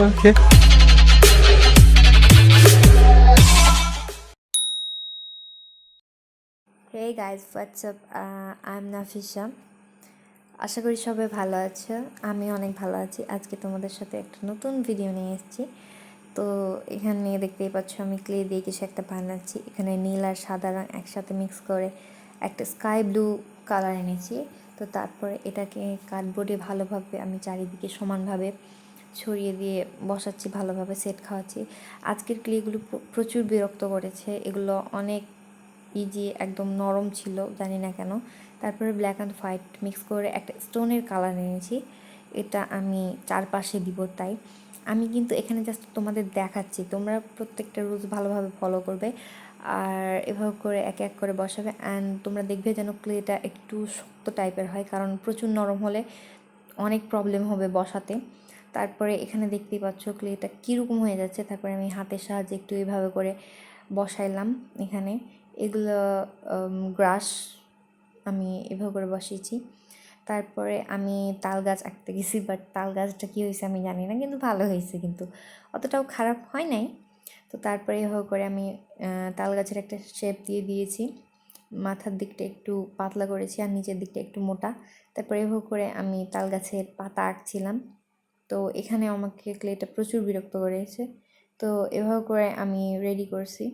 Okay. Hey guys, what's up? I'm Nafisha. আশা করি সবাই ভালো আছো। আমি অনেক ভালো আছি। আজকে তোমাদের সাথে একটা নতুন ভিডিও নিয়ে এসেছি। তো এখানে দেখতেই পাচ্ছ আমি ক্লে দিয়ে কিছু একটা বানাচ্ছি। এখানে নীল আর সাদা রঙ একসাথে মিক্স করে একটা স্কাই ব্লু কালার এনেছি। তো তারপরে এটাকে কার্ডবোর্ডে ভালোভাবে আমি চারিদিকে সমানভাবে ছড়িয়ে দিয়ে বসাচ্ছি, ভালোভাবে সেট খাওয়াচ্ছি। আজকের ক্লেগুলো প্রচুর বিরক্ত করেছে। এগুলো অনেক ইজি, একদম নরম ছিল, জানি না কেন। তারপরে ব্ল্যাক অ্যান্ড হোয়াইট মিক্স করে একটা স্টোনের কালার এনেছি। এটা আমি চারপাশে দিব। তাই আমি কিন্তু এখানে জাস্ট তোমাদের দেখাচ্ছি, তোমরা প্রত্যেকটা রুলস ভালোভাবে ফলো করবে আর এভাবে করে এক এক করে বসাবে। অ্যান্ড তোমরা দেখবে যেন ক্লেটা একটু শক্ত টাইপের হয়, কারণ প্রচুর নরম হলে অনেক প্রবলেম হবে বসাতে। তারপরে এখানে দেখতেই পাচ্ছ ক্লেটা কীরকম হয়ে যাচ্ছে। তারপরে আমি হাতের সাহায্যে একটু এইভাবে করে বসাইলাম। এখানে এগুলো গ্রাস আমি এভাবে করে বসিয়েছি। তারপরে আমি তাল গাছ আঁকতে গেছি, বাট তাল গাছটা কী হয়েছে আমি জানি না, কিন্তু ভালো হয়েছে, কিন্তু অতটাও খারাপ হয় নাই। তো তারপরে এভাবে করে আমি তাল গাছের একটা শেপ দিয়ে দিয়েছি। মাথার দিকটা একটু পাতলা করেছি আর নিচের দিকটা একটু মোটা। তারপরে এভাবে করে আমি তাল গাছের পাতা আঁকছিলাম। তো এখানে আমাকে ক্লেটা প্রচুর বিরক্ত করেছে। তো এভাবে করে আমি রেডি করছি,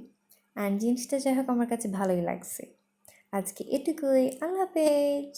অ্যান্ড জিনিসটা যাই হোক আমার কাছে ভালোই লাগছে। আজকে এটুকুই, আল্লাহ হাফেজ।